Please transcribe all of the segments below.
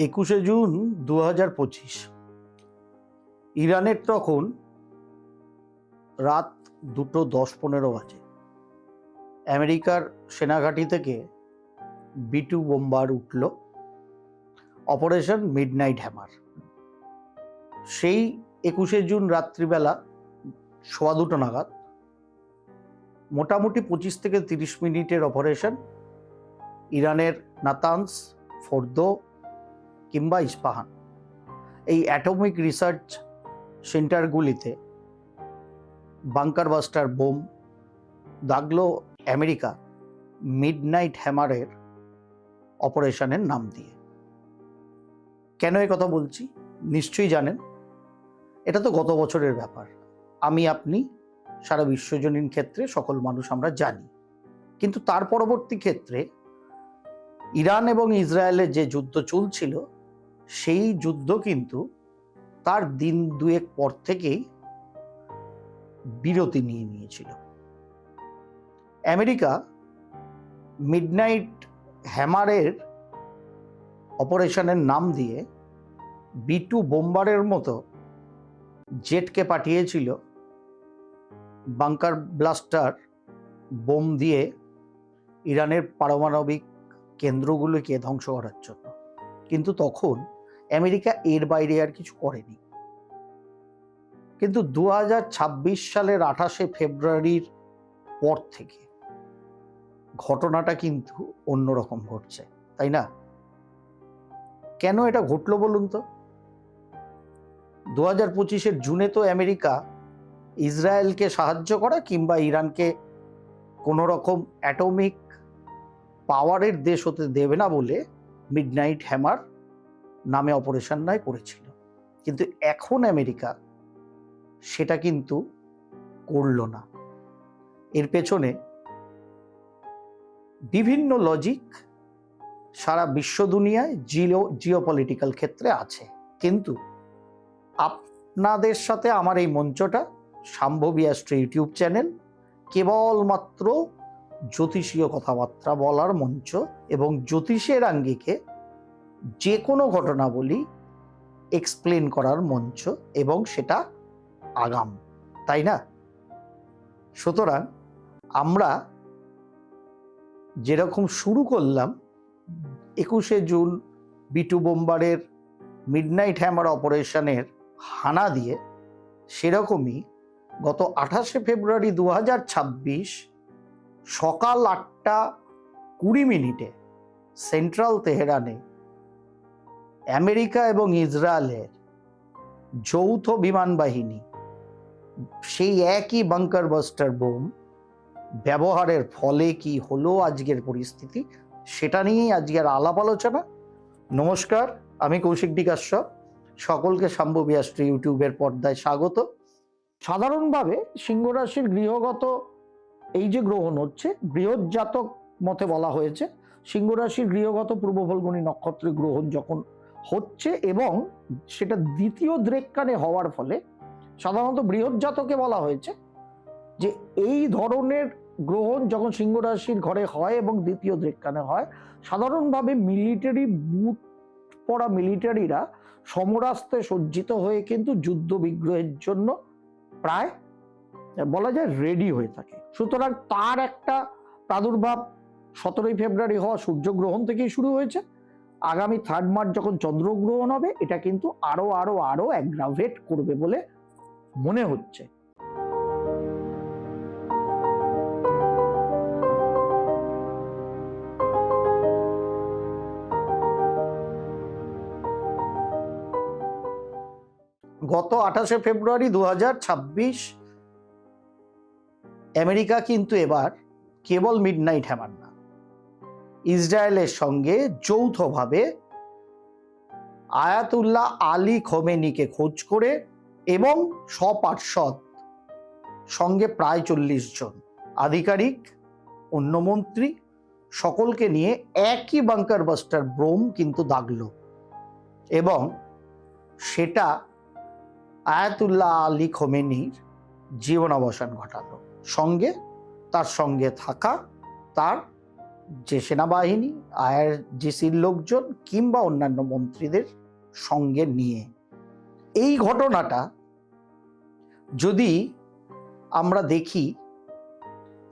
21 June 2025 ইরানের তখন রাত 2:10-15 বাজে। আমেরিকার সেনাঘাঁটি থেকে B-2 বোম্বার উঠল, অপারেশন মিডনাইট হ্যামার। সেই 21 জুন রাত্রিবেলা 2:15 নাগাদ মোটামুটি 25 থেকে 30 মিনিটের অপারেশন ইরানের নাতানস, ফোর্দো কিংবা ইস্পাহান এই অ্যাটমিক রিসার্চ সেন্টারগুলিতে বাংকার বাস্টার বোম দাগলো আমেরিকা মিডনাইট হ্যামারের অপারেশনের নাম দিয়ে। কেন এই কথা বলছি নিশ্চয়ই জানেন, এটা তো গত বছরের ব্যাপার। আমি আপনি সারা বিশ্বজনীন ক্ষেত্রে সকল মানুষ আমরা জানি, কিন্তু তার পরবর্তী ক্ষেত্রে ইরান এবং ইসরায়েলের যে যুদ্ধ চলছিল সেই যুদ্ধ কিন্তু তার দিন দুয়েক পর থেকেই বিরতি নিয়ে নিয়েছিল। আমেরিকা মিডনাইট হ্যামারের অপারেশনের নাম দিয়ে B-2 বোম্বারের মতো জেটকে পাঠিয়েছিল বাংকার ব্লাস্টার বোম দিয়ে ইরানের পারমাণবিক কেন্দ্রগুলোকে ধ্বংস করার জন্য। কিন্তু তখন আমেরিকা এর বাইরে আর কিছু করেনি। কিন্তু 2026 সালের 28শে ফেব্রুয়ারির পর থেকে ঘটনাটা কিন্তু অন্যরকম ঘটছে, তাই না? কেন এটা ঘটলো বলুন তো? 2025-এর জুনে তো আমেরিকা ইসরায়েলকে সাহায্য করা কিংবা ইরানকে কোনো রকম অ্যাটমিক পাওয়ারের দেশ হতে দেবে না বলে মিডনাইট হ্যামার নামে অপারেশন নয় করেছিল। কিন্তু এখন আমেরিকা সেটা কিন্তু করল না। এর পেছনে বিভিন্ন লজিক সারা বিশ্ব দুনিয়ায় জিওপলিটিক্যাল ক্ষেত্রে আছে। কিন্তু আপনাদের সাথে আমার এই মঞ্চটা শাম্ভবী অ্যাস্ট্রো ইউটিউব চ্যানেল কেবলমাত্র জ্যোতিষীয় কথাবার্তা বলার মঞ্চ এবং জ্যোতিষের আঙ্গিকে যে কোনো ঘটনাবলী এক্সপ্লেন করার মঞ্চ, এবং সেটা আগাম, তাই না? সুতরাং আমরা যেরকম শুরু করলাম 21শে জুন B-2 বোম্বারের মিডনাইট হ্যামার অপারেশনের হানা দিয়ে, সেরকমই গত 28শে ফেব্রুয়ারি 2026 সকাল 8:20 সেন্ট্রাল তেহরানে আমেরিকা এবং ইসরায়েলের যৌথ বিমান বাহিনী সেই একই বাংকার বাস্টার বোম ব্যবহারের ফলে কি হলো আজকের পরিস্থিতি, সেটা নিয়েই আজকের আলাপ আলোচনা। নমস্কার, আমি কৌশিক ডি কাশ্যপ। সকলকে শাম্ভবী অ্যাস্ট্রো ইউটিউবের পর্দায় স্বাগত। সাধারণভাবে সিংহ রাশির গৃহগত এই যে গ্রহণ হচ্ছে, বৃহৎ জাতক মতে বলা হয়েছে সিংহ রাশির গৃহগত পূর্ব ফল্গুনী নক্ষত্রের গ্রহণ যখন হচ্ছে এবং সেটা দ্বিতীয় দ্রেককানে হওয়ার ফলে সাধারণত বৃহৎ জাতকে বলা হয়েছে যে এই ধরনের গ্রহণ যখন সিংহ রাশির ঘরে হয় এবং দ্বিতীয় দ্রেককানে হয়, সাধারণভাবে মিলিটারি বুট পরা মিলিটারিরা সমরাস্ত্রে সজ্জিত হয়ে কিন্তু যুদ্ধ বিগ্রহের জন্য প্রায় বলা যায় রেডি হয়ে থাকে। সুতরাং তার একটা প্রাদুর্ভাব 17ই ফেব্রুয়ারি হওয়া সূর্যগ্রহণ থেকেই শুরু হয়েছে। আগামী 3 মার্চ যখন চন্দ্রগ্রহণ হবে, এটা কিন্তু আরো আরো আরো অ্যাগ্রাভেট করবে বলে মনে হচ্ছে। গত 28শে ফেব্রুয়ারি 2026 আমেরিকা কিন্তু এবার কেবল মিডনাইট হ্যামার না, ইসরায়েলের সঙ্গে যৌথভাবে আয়াতুল্লাহ আলী খোমেনিকে খোঁজ করে এবং সপার্ষদ সঙ্গে প্রায় 40 জন আধিকারিক, অন্য মন্ত্রী সকলকে নিয়ে একই বাংকার বাস্টার বোম কিন্তু দাগল এবং সেটা আয়াতুল্লাহ আলী খোমেনির জীবনাবসান ঘটালো। তার সঙ্গে থাকা তার যে সেনাবাহিনী, আইআরজিসির লোকজন কিংবা অন্যান্য মন্ত্রীদের সঙ্গে নিয়ে। এই ঘটনাটা যদি আমরা দেখি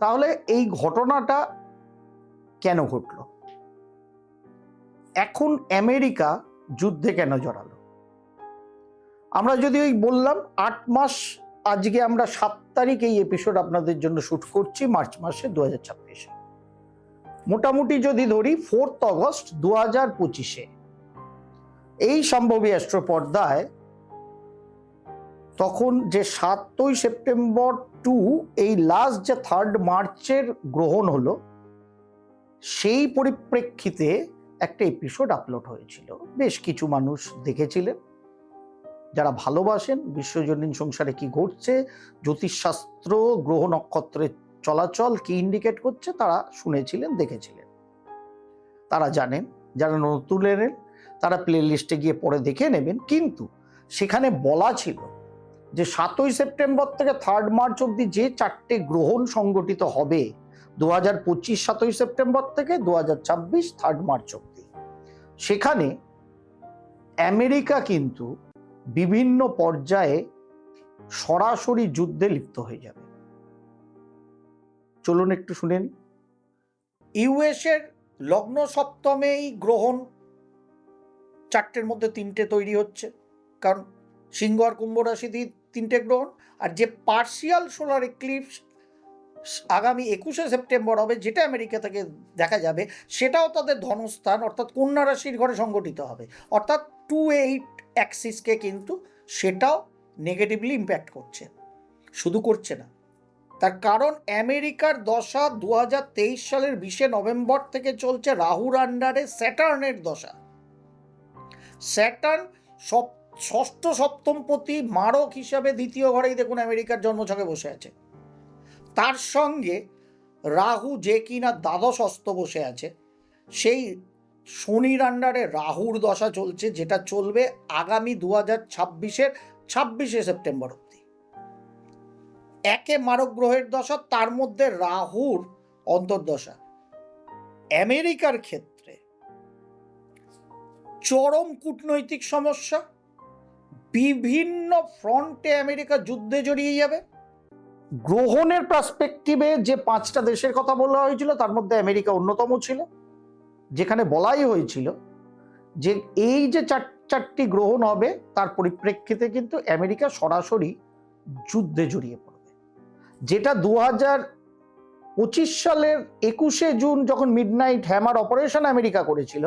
তাহলে এই ঘটনাটা কেন ঘটল, এখন আমেরিকা যুদ্ধে কেন জড়ালো? আমরা যদি ওই বললাম 8 মাস, আজকে আমরা 7 তারিখ এই এপিসোড আপনাদের জন্য শুট করছি, মার্চ মাসে 2026। মোটামুটি যদি ধরি 4 অগস্ট 2025 এই সম্ভবী অ্যাস্ট্রো পর্দায় তখন যে 7ই সেপ্টেম্বর টু এই লাস্ট যে 3 মার্চের গ্রহণ হলো, সেই পরিপ্রেক্ষিতে একটা এপিসোড আপলোড হয়েছিল। বেশ কিছু মানুষ দেখেছিলেন, যারা ভালোবাসেন বিশ্বজনীন সংসারে কি ঘটছে, জ্যোতিষশাস্ত্র, গ্রহ নক্ষত্রের চলাচল কি ইন্ডিকেট করছে, তারা শুনেছিলেন, দেখেছিলেন, তারা জানেন। যারা নতুন এলেন তারা প্লে লিস্টে গিয়ে পরে দেখে নেবেন। কিন্তু সেখানে বলা ছিল যে 7ই সেপ্টেম্বর থেকে 3 মার্চ অবধি যে 4টে গ্রহণ সংগঠিত হবে 2025 7ই সেপ্টেম্বর থেকে 2026 3 মার্চ অবধি, সেখানে আমেরিকা কিন্তু বিভিন্ন পর্যায়ে সরাসরি যুদ্ধে লিপ্ত হয়ে যাবে। চলুন একটু শুনেন। ইউএস এর লগ্ন সপ্তমেই গ্রহণ 4টের মধ্যে 3টে তৈরি হচ্ছে, কারণ সিংহ আর কুম্ভ রাশি দিয়ে 3টে গ্রহণ। আর যে পার্শিয়াল সোলার এক্লিপস আগামী 21শে সেপ্টেম্বর হবে, যেটা আমেরিকা থেকে দেখা যাবে, সেটাও তাদের ধনস্থান অর্থাৎ কন্যা রাশির ঘরে সংগঠিত হবে। অর্থাৎ 2-8 অ্যাক্সিসকে কিন্তু সেটাও নেগেটিভলি ইম্প্যাক্ট করছে। শুধু করছে না, তার কারণ আমেরিকার দশা 2023 সালের 20শে নভেম্বর থেকে চলছে রাহুর আন্ডারে স্যাটার্নের দশা। স্যাটার্ন ষষ্ঠ সপ্তমপতি মারক হিসাবে দ্বিতীয় ঘরেই দেখুন আমেরিকার জন্মছকে বসে আছে। তার সঙ্গে রাহু যে কিনা দ্বাদশস্থ বসে আছে, সেই শনির আন্ডারে রাহুর দশা চলছে, যেটা চলবে আগামী 2026-এর 26শে সেপ্টেম্বর অবধি। একে মারক গ্রহের দশা, তার মধ্যে রাহুর অন্তর্দশা। আমেরিকার ক্ষেত্রে চরম কূটনৈতিক সমস্যা, বিভিন্ন ফ্রন্টে আমেরিকা যুদ্ধে জড়িয়ে যাবে। গ্রহণের পার্সপেক্টিভে যে 5টা দেশের কথা বলা হয়েছিল তার মধ্যে আমেরিকা অন্যতম ছিল, যেখানে বলাই হয়েছিল যে এই যে 4টি গ্রহণ হবে তার পরিপ্রেক্ষিতে কিন্তু আমেরিকা সরাসরি যুদ্ধে জড়িয়ে পড়বে। যেটা 2025 সালের 21শে জুন যখন মিডনাইট হ্যামার অপারেশন আমেরিকা করেছিল,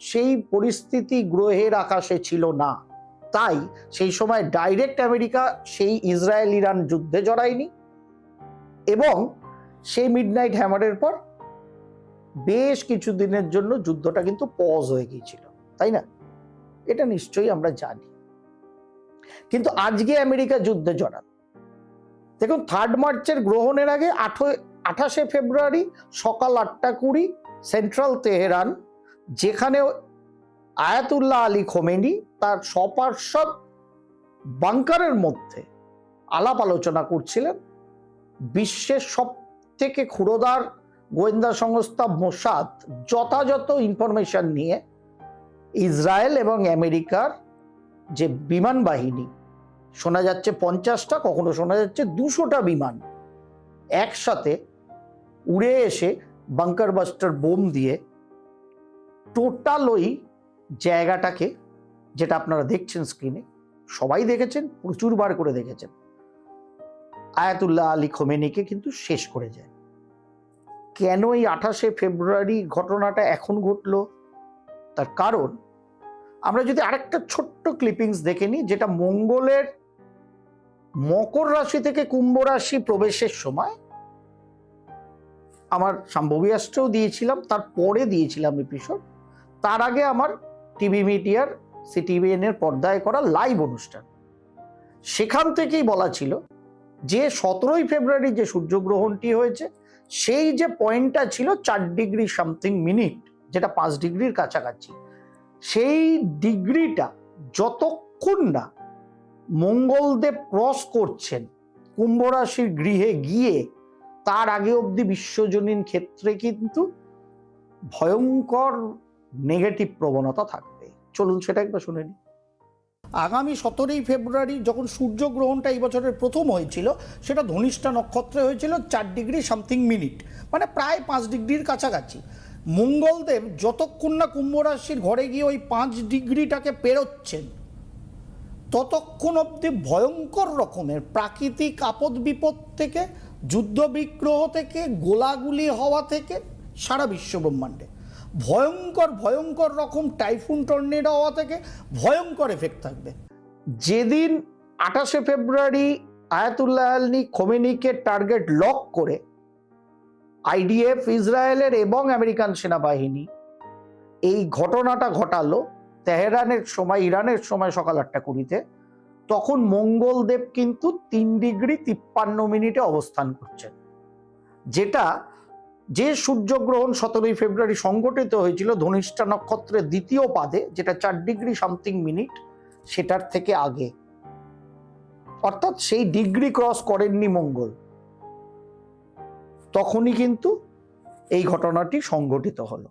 সেই পরিস্থিতি গ্রহের আকাশে ছিল না। তাই সেই সময় ডাইরেক্ট আমেরিকা সেই ইসরায়েল ইরান যুদ্ধে জড়ায়নি, এবং সেই মিডনাইট হ্যামারের পর বেশ কিছু দিনের জন্য যুদ্ধটা কিন্তু পজ হয়ে গিয়েছিল, তাই না? এটা নিশ্চয়ই আমরা জানি। কিন্তু আজকে আমেরিকা যুদ্ধে জড়ান। দেখুন, 3 মার্চের গ্রহণের আগে 28শে ফেব্রুয়ারি সকাল 8:20 সেন্ট্রাল তেহরান, যেখানে আয়াতুল্লাহ আলী খোমেনি তার সপার্ষদ বাংকারের মধ্যে আলাপ আলোচনা করছিলেন বিশ্বের সব থেকে ক্ষুরোদার গোয়েন্দা সংস্থা মোসাদ যথাযথ ইনফরমেশন নিয়ে ইসরায়েল এবং আমেরিকার যে বিমান বাহিনী, শোনা যাচ্ছে 50টা, কখনো শোনা যাচ্ছে 200টা বিমান একসাথে উড়ে এসে বাংকার বাস্টার বোম দিয়ে টোটাল ওই জায়গাটাকে, যেটা আপনারা দেখছেন স্ক্রিনে, সবাই দেখেছেন, প্রচুর বার করে দেখেছেন, আয়াতুল্লাহ আলী খোমেনিকে কিন্তু শেষ করে যায়। কেন এই 28শে ফেব্রুয়ারি ঘটনাটা এখন ঘটলো? তার কারণ আমরা যদি আরেকটা ছোট্ট ক্লিপিংস দেখে নিই, যেটা মঙ্গলের মকর রাশি থেকে কুম্ভ রাশি প্রবেশের সময় আমার সম্ভবী অ্যাস্ট্রোও দিয়েছিলাম, তারপরে দিয়েছিলাম এপিসোড, তার আগে আমার টিভি মিডিয়ার সিটিভিএন এর পর্দায় করা লাইভ অনুষ্ঠান। সেখান থেকেই বলা ছিল যে 17ই ফেব্রুয়ারি যে সূর্যগ্রহণটি হয়েছে, সেই যে পয়েন্টটা ছিল 4 ডিগ্রি সামথিং মিনিট, যেটা 5 ডিগ্রির কাছাকাছি, সেই ডিগ্রিটা যতক্ষণ না মঙ্গলদেব ক্রস করছেন কুম্ভ রাশির গৃহে গিয়ে, তার আগে অবধি বিশ্বজনীন ক্ষেত্রে কিন্তু ভয়ঙ্কর নেগেটিভ প্রবণতা থাকবে। চলুন সেটা একবার শুনে নিই। আগামী 17ই ফেব্রুয়ারি যখন সূর্যগ্রহণটা এই বছরের প্রথম হয়েছিল, সেটা ধনিষ্ঠা নক্ষত্রে হয়েছিল 4 ডিগ্রি সামথিং মিনিট, মানে প্রায় 5 ডিগ্রির কাছাকাছি। মঙ্গলদেব যতক্ষণ না কুম্ভ রাশির ঘরে গিয়ে ওই 5 ডিগ্রিটাকে পেরোচ্ছেন, ততক্ষণ অবধি ভয়ঙ্কর রকমের প্রাকৃতিক আপদ বিপদ থেকে, যুদ্ধ বিগ্রহ থেকে, গোলাগুলি হওয়া থেকে সারা বিশ্ব ব্রহ্মাণ্ডে ভয়ঙ্কর ভয়ঙ্কর রকম টাইফুন টর্নেডো হওয়া থেকে ভয়ঙ্কর এফেক্ট থাকবে। যেদিন 28শে ফেব্রুয়ারি আয়াতুল্লাহ আলী খোমেনিকে টার্গেট লক করে আইডিএফ, ইসরায়েলের এবং আমেরিকান সেনাবাহিনী এই ঘটনাটা ঘটালো তেহরানের সময়, ইরানের সময় সকাল 8:20, তখন মঙ্গলদেব কিন্তু 3 ডিগ্রি 53 মিনিটে অবস্থান করছেন। যেটা যে সূর্যগ্রহণ 17ই ফেব্রুয়ারি সংঘটিত হয়েছিল ধনিষ্ঠা নক্ষত্রের দ্বিতীয় পাদে, যেটা 4 ডিগ্রি সামথিং মিনিট, সেটার থেকে আগে, অর্থাৎ সেই ডিগ্রি ক্রস করেননি মঙ্গল, তখনই কিন্তু এই ঘটনাটি সংঘটিত হলো।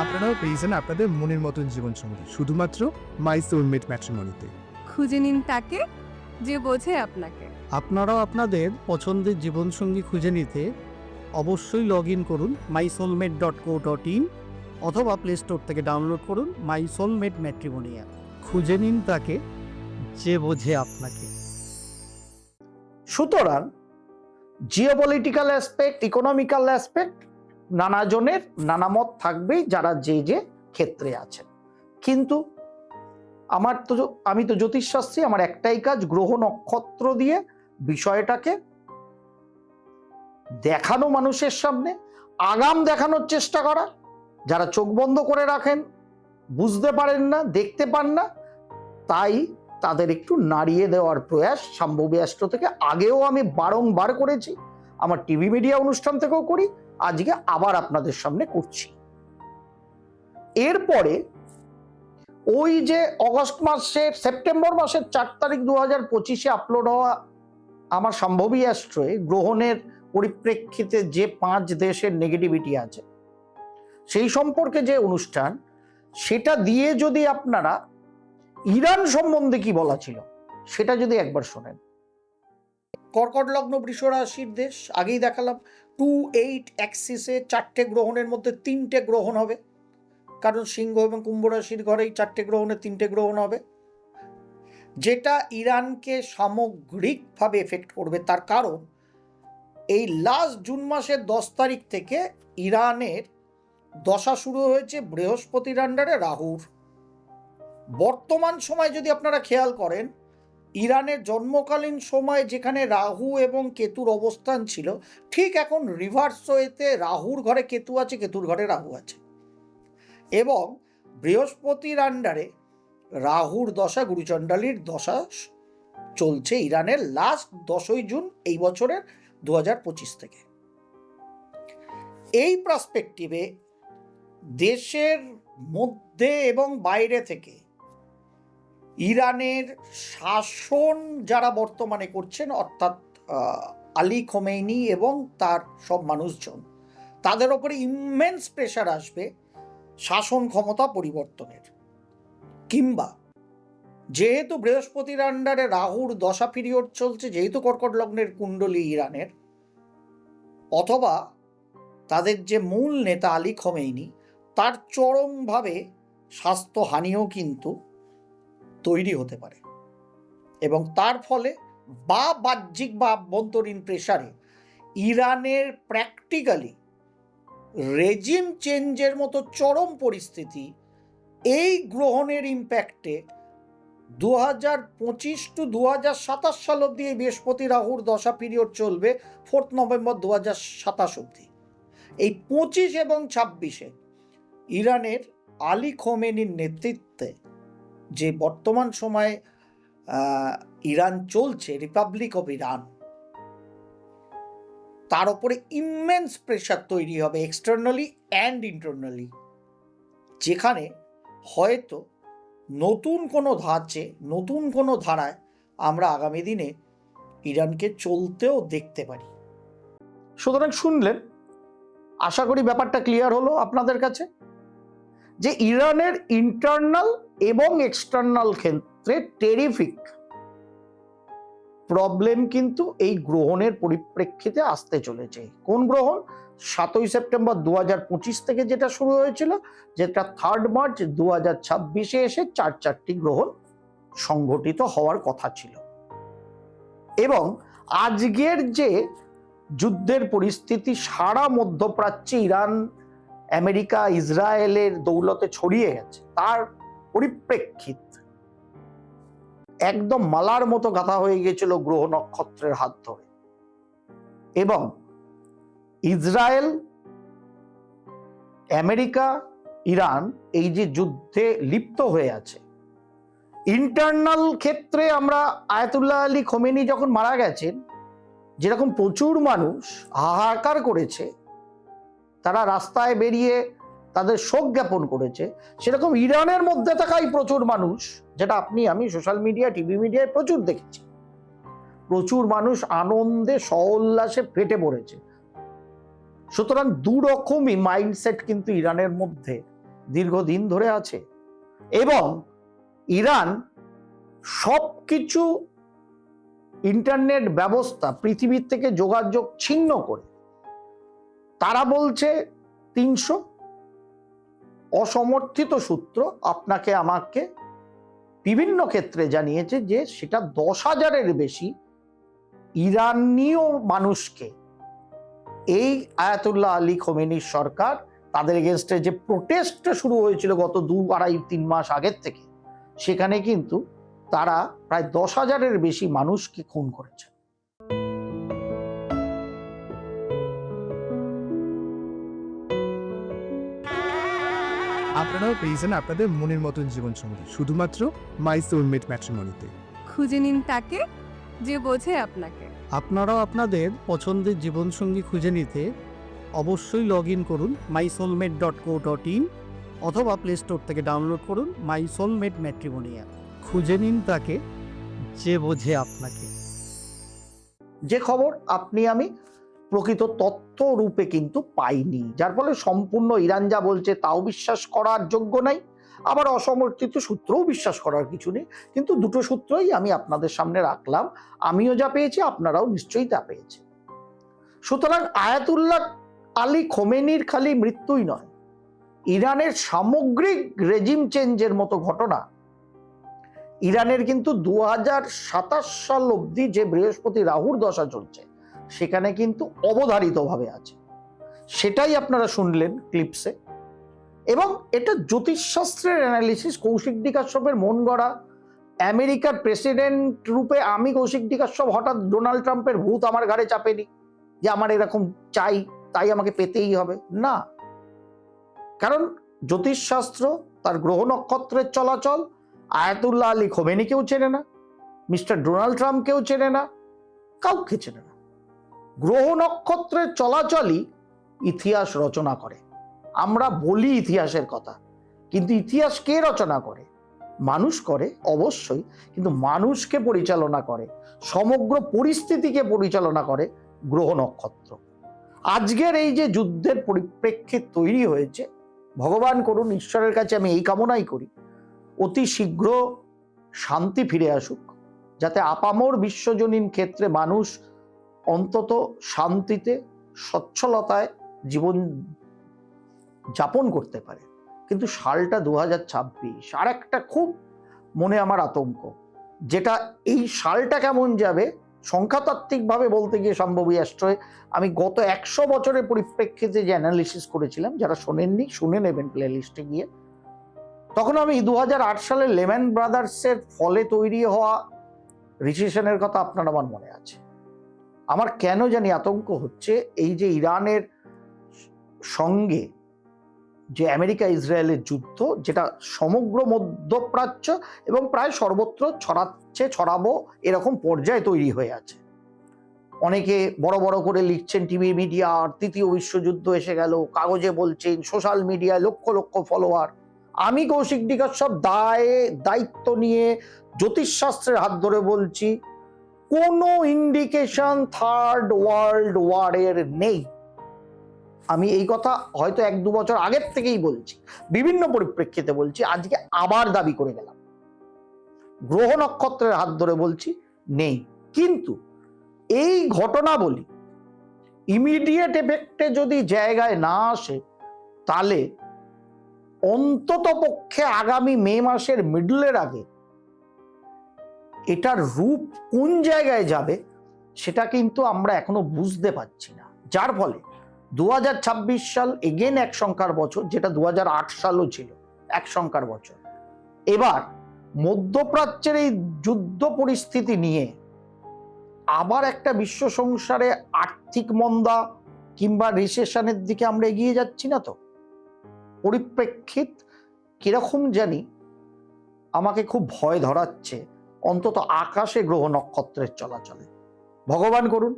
আপনারাও পেয়েছেন আপনাদের মনের মতন জীবনসঙ্গী শুধুমাত্র মাই সোলমেট ম্যাট্রিমনিতে। খুঁজে নিন তাকে যে বোঝে আপনাকে। আপনারাও আপনাদের পছন্দের জীবনসঙ্গী খুঁজে নিতে অবশ্যই লগ ইন করুন mysoulmate.co.in অথবা প্লে স্টোর থেকে ডাউনলোড করুন মাই সোলমেট ম্যাট্রিমনি অ্যাপ। খুঁজে নিন তাকে যে বোঝে আপনাকে। সুতরাং জিওপলিটিক্যাল অ্যাসপেক্ট, ইকোনমিক্যাল অ্যাসপেক্ট, নানা জনের নানা মত থাকবেই যারা যে যে ক্ষেত্রে আছেন। কিন্তু আমি তো জ্যোতিষশাস্ত্রী, আমার একটাই কাজ, গ্রহ নক্ষত্র দিয়ে বিষয়টাকে দেখানো, মানুষের সামনে আগাম দেখানোর চেষ্টা করা। যারা চোখ বন্ধ করে রাখেন, বুঝতে পারেন না, দেখতে পান না, তাই তাদের একটু নাড়িয়ে দেওয়ার প্রয়াস শাম্ভবী অ্যাস্ট্রো থেকে আগেও আমি বারংবার করেছি, আমার টিভি মিডিয়া অনুষ্ঠান থেকেও করি, আজকে আবার আপনাদের সামনে করছি। এরপরে ওই যে সেপ্টেম্বর মাসের 4 তারিখ 2025 আপলোড হওয়া আমার শাম্ভবী অ্যাস্ট্রোয় গ্রহণের পরিপ্রেক্ষিতে যে 5 দেশের নেগেটিভিটি আছে সেই সম্পর্কে যে অনুষ্ঠান, সেটা দিয়ে যদি আপনারা ইরান সম্বন্ধে কি বলা ছিল সেটা যদি একবার শোনেন। কর্কট লগ্ন বৃষ রাশির দেশ, আগেই দেখালাম 2-8 অ্যাক্সিসে 4টে গ্রহণের মধ্যে 3টে গ্রহণ হবে, কারণ সিংহ এবং কুম্ভ রাশির ঘরেই 4টে গ্রহণে 3টে গ্রহণ হবে, যেটা ইরানকে সামগ্রিকভাবে এফেক্ট করবে। তার কারণ এই লাস্ট জুন মাসের 10 তারিখ থেকে ইরানের দশা শুরু হয়েছে বৃহস্পতির আন্ডারে রাহুর। বর্তমান সময় যদি আপনারা খেয়াল করেন, ইরানের জন্মকালীন সময় যেখানে রাহু এবং কেতুর অবস্থান ছিল, ঠিক এখন রিভার্স ওয়েতে রাহুর ঘরে কেতু আছে, কেতুর ঘরে রাহু আছে, এবং বৃহস্পতির আন্ডারে রাহুর দশা, গুরুচণ্ডালীর দশা চলছে ইরানের লাস্ট 10ই জুন এই বছরের 2025 থেকে। এই পার্সপেক্টিভে দেশের মধ্যে এবং বাইরে থেকে ইরানের শাসন যারা বর্তমানে করছেন, অর্থাৎ আলী খোমেনি এবং তার সব মানুষজন, তাদের ওপরে ইমেন্স প্রেশার আসবে শাসন ক্ষমতা পরিবর্তনের। কিংবা যেহেতু বৃহস্পতির আন্ডারে রাহুর দশা পিরিয়ড চলছে, যেহেতু কর্কট লগ্নের কুণ্ডলী ইরানের, অথবা তাদের যে মূল নেতা আলী খোমেনি, তার চরমভাবে স্বাস্থ্যহানিও কিন্তু তৈরি হতে পারে, এবং তার ফলে বা বাহ্যিক বা আভ্যন্তরীণ প্রেসারে ইরানের প্র্যাকটিক্যালি রেজিম চেঞ্জের মতো চরম পরিস্থিতি এই গ্রহণের ইম্প্যাক্টে 2025 টু 2027 সাল অব্দি এই বৃহস্পতি রাহুর দশা পিরিয়ড চলবে, 4 নভেম্বর 2027 অব্দি। এই 25 এবং 26-এ ইরানের আলী খোমেনির নেতৃত্বে যে বর্তমান সময়ে ইরান চলছে, রিপাবলিক অফ ইরান, তার উপরে ইমেন্স প্রেশার তৈরি হবে এক্সটার্নালি অ্যান্ড ইন্টারনালি, যেখানে হয়তো নতুন কোনো ধাঁচে, নতুন কোনো ধারায় আমরা আগামী দিনে ইরানকে চলতেও দেখতে পারি। সুতরাং শুনলেন, আশা করি ব্যাপারটা ক্লিয়ার হলো আপনাদের কাছে যে ইরানের ইন্টারনাল এবং এক্সটার্নাল ক্ষেত্রে টেরিফিক প্রবলেম কিন্তু এই গ্রহণের পরিপ্রেক্ষিতে আসতে চলেছে। কোন গ্রহণ? 7ই সেপ্টেম্বর 2025 থেকে যেটা শুরু হয়েছিল, যেটা 3 মার্চ 2026-এ এসে চারটি গ্রহণ সংঘটিত হওয়ার কথা ছিল। এবং আজকের যে যুদ্ধের পরিস্থিতি সারা মধ্যপ্রাচ্যে ইরান, আমেরিকা, ইসরায়েলের দৌলতে ছড়িয়ে গেছে, তার পরিপ্রেক্ষিত একদম মালার মতো গাঁথা হয়ে গেছিল গ্রহ নক্ষত্রের হাত ধরে। এবং ইসরায়েল, আমেরিকা, ইরান এই যে যুদ্ধে লিপ্ত হয়ে আছে, ইন্টারনাল ক্ষেত্রে আমরা আয়াতুল্লাহ আলী খোমেনি যখন মারা গেছেন, যেরকম প্রচুর মানুষ হাহাকার করেছে, তারা রাস্তায় বেরিয়ে তাদের শোক জ্ঞাপন করেছে, সেরকম ইরানের মধ্যে থাকাই প্রচুর মানুষ, যেটা আমি সোশ্যাল মিডিয়া, টিভি মিডিয়ায় প্রচুর দেখেছি, প্রচুর মানুষ আনন্দে সউল্লাসে ফেটে পড়েছে। সুতরাং দুরকমই মাইন্ডসেট কিন্তু ইরানের মধ্যে দীর্ঘদিন ধরে আছে। এবং ইরান সবকিছু ইন্টারনেট ব্যবস্থা পৃথিবীর থেকে যোগাযোগ ছিন্ন করে, তারা বলছে 300, অসমর্থিত সূত্র আপনাকে আমাকে বিভিন্ন ক্ষেত্রে জানিয়েছে যে সেটা 10,000-এর বেশি ইরানীয় মানুষকে এই আয়াতুল্লাহ আলী খোমেনির সরকার, তাদের এগেনস্টে যে প্রোটেস্টটা শুরু হয়েছিল গত 2-2.5-3 মাস আগের থেকে, সেখানে কিন্তু তারা প্রায় 10,000-এর বেশি মানুষকে খুন করেছে। আপনারাও পেয়েছেন আপনাদের মনের মতন জীবনসঙ্গী শুধুমাত্র মাই সোলমেট ম্যাট্রিমনিতে। খুঁজে নিন তাকে যে বোঝে আপনাকে। আপনারাও আপনাদের পছন্দের জীবনসঙ্গী খুঁজে নিতে অবশ্যই লগ ইন করুন mysoulmate.co.in অথবা প্লে স্টোর থেকে ডাউনলোড করুন মাই সোলমেট ম্যাট্রিমনি অ্যাপ। খুঁজে নিন তাকে যে বোঝে আপনাকে। যে খবর আমি প্রকৃত তথ্য রূপে কিন্তু পাইনি, যার ফলে সম্পূর্ণ ইরান যা বলছে তাও বিশ্বাস করার যোগ্য নাই, আবার অসমর্থিত সূত্রও বিশ্বাস করার কিছু নেই। কিন্তু দুটো সূত্রই আমি আপনাদের সামনে রাখলাম, আমিও যা পেয়েছি আপনারাও নিশ্চয়ই তা পেয়েছেন। সুতরাং আয়াতুল্লাহ আলী খোমেনির খালি মৃত্যুই নয়, ইরানের সামগ্রিক রেজিম চেঞ্জের মতো ঘটনা ইরানের কিন্তু 2027 সাল অবধি যে বৃহস্পতি রাহুর দশা চলছে, সেখানে কিন্তু অবধারিতভাবে আছে। সেটাই আপনারা শুনলেন ক্লিপসে। এবং এটা জ্যোতিষশাস্ত্রের অ্যানালিসিস, কৌশিক-ডি কাশ্যপের মন গড়া। আমেরিকার প্রেসিডেন্ট রূপে আমি কৌশিক-ডি কাশ্যপ হঠাৎ ডোনাল্ড ট্রাম্পের ভূত আমার ঘাড়ে চাপেনি যে আমার এরকম চাই তাই আমাকে পেতেই হবে, না। কারণ জ্যোতিষশাস্ত্র, তার গ্রহ নক্ষত্রের চলাচল আয়াতুল্লাহ আলী খোমেনিকেও চেনে না, মিস্টার ডোনাল্ড ট্রাম্পকেও চেনে না, কাউকে চেনে না। গ্রহ নক্ষত্রের চলাচলই ইতিহাস রচনা করে। আমরা বলি ইতিহাসের কথা, কিন্তু ইতিহাস কে রচনা করে? মানুষ করে অবশ্যই, কিন্তু মানুষকে পরিচালনা করে, সমগ্র পরিস্থিতিকে পরিচালনা করে গ্রহ নক্ষত্র। আজকের এই যে যুদ্ধের পরিপ্রেক্ষিত তৈরি হয়েছে, ভগবান করুন, ঈশ্বরের কাছে আমি এই কামনাই করি, অতি শীঘ্র শান্তি ফিরে আসুক, যাতে আপামর বিশ্বজনীন ক্ষেত্রে মানুষ অন্তত শান্তিতে, সচ্ছলতায় জীবন যাপন করতে পারে। কিন্তু সালটা 2026, আর একটা খুব মনে আমার আতঙ্ক, যেটা এই সালটা কেমন যাবে সংখ্যাতাত্ত্বিকভাবে বলতে গিয়ে সম্ভবই অ্যাস্ট্রয়ে আমি গত 100 বছরের পরিপ্রেক্ষিতে যে অ্যানালিসিস করেছিলাম, যারা শোনেননি শুনে নেবেন প্লে লিস্টে গিয়ে, তখন আমি 2008 সালে লেম্যান ব্রাদার্সের ফলে তৈরি হওয়া রিসেশনের কথা আপনার আমার মনে আছে। আমার কেন জানি আতঙ্ক হচ্ছে এই যে ইরানের সঙ্গে যে আমেরিকা ইসরায়েলের যুদ্ধ, যেটা সমগ্র মধ্যপ্রাচ্য এবং প্রায় সর্বত্র ছড়াবো এরকম পর্যায়ে তৈরি হয়ে আছে। অনেকে বড় বড় করে লিখছেন টিভি মিডিয়া, তৃতীয় বিশ্বযুদ্ধ এসে গেল, কাগজে বলছেন, সোশ্যাল মিডিয়ায় লক্ষ লক্ষ ফলোয়ার। আমি কৌশিক-ডি কাশ্যপ দায়িত্ব নিয়ে জ্যোতিষশাস্ত্রের হাত ধরে বলছি, কোনো ইন্ডিকেশন থার্ড ওয়ার্ল্ড ওয়ারের নেই। আমি এই কথা হয়তো 1-2 বছর আগের থেকেই বলছি, বিভিন্ন পরিপ্রেক্ষিতে বলছি, আজকে আবার দাবি করে গেলাম। গ্রহ নক্ষত্রের হাত ধরে বলছি নেই। কিন্তু এই ঘটনাবলী ইমিডিয়েট এফেক্টে যদি জায়গায় না আসে, তাহলে অন্তত পক্ষে আগামী মে মাসের মিডলের আগে এটার রূপ কোন জায়গায় যাবে সেটা কিন্তু আমরা এখনো বুঝতে পারছি না। যার ফলে 2026 সাল এগেন এক সংখ্যার বছর, যেটা 2008 সালও ছিল এক সংখ্যার বছর। এবার মধ্যপ্রাচ্যের এই যুদ্ধ পরিস্থিতি নিয়ে আবার একটা বিশ্ব সংসারে আর্থিক মন্দা কিংবা রিসেশনের দিকে আমরা এগিয়ে যাচ্ছি না তো? পরিপ্রেক্ষিত কিরকম জানি আমাকে খুব ভয় ধরাচ্ছে, অন্তত আকাশে গ্রহ নক্ষত্রের চলাচলে। ভগবান করুন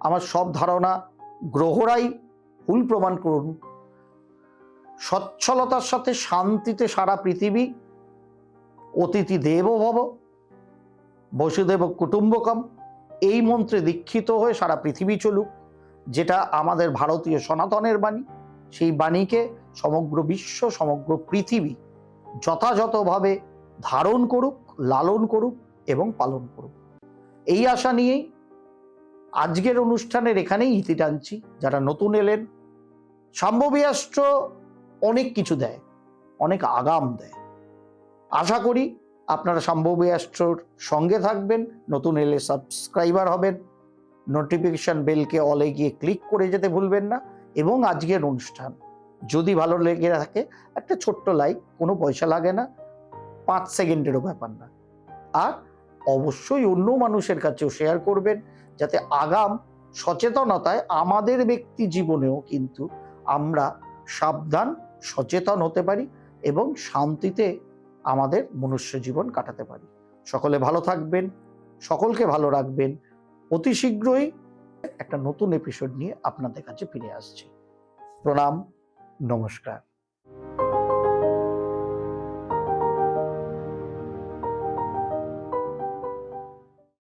আমার সব ধারণা গ্রহরাই ভুল প্রমাণ করুন। সচ্ছলতার সাথে শান্তিতে সারা পৃথিবী অতিথি দেবো ভব বসুদেব কুটুম্বকম এই মন্ত্রে দীক্ষিত হয়ে সারা পৃথিবী চলুক, যেটা আমাদের ভারতীয় সনাতনের বাণী। সেই বাণীকে সমগ্র বিশ্ব, সমগ্র পৃথিবী যথাযথভাবে ধারণ করুক, লালন করুক এবং পালন করুক। এই আশা নিয়েই আজকের অনুষ্ঠানের এখানেই ইতি টানছি। যারা নতুন এলেন, শাম্ভবী অ্যাস্ট্রো অনেক কিছু দেয়, অনেক আগাম দেয়। আশা করি আপনারা শাম্ভবী অ্যাস্ট্রোর সঙ্গে থাকবেন, নতুন এলে সাবস্ক্রাইবার হবেন, নোটিফিকেশন বেলকে অলে গিয়ে ক্লিক করে যেতে ভুলবেন না। এবং আজকের অনুষ্ঠান যদি ভালো লেগে থাকে একটা ছোট্ট লাইক, কোনো পয়সা লাগে না, 5 সেকেন্ডেরও ব্যাপার না। আর অবশ্যই অন্য মানুষের কাছেও শেয়ার করবেন, যাতে আগাম সচেতনতায় আমাদের ব্যক্তি জীবনেও কিন্তু আমরা সাবধান সচেতন হতে পারি এবং শান্তিতে আমাদের মনুষ্য জীবন কাটাতে পারি। সকলে ভালো থাকবেন, সকলকে ভালো রাখবেন। অতি শীঘ্রই একটা নতুন এপিসোড নিয়ে আপনাদের কাছে ফিরে আসছি। প্রণাম, নমস্কার।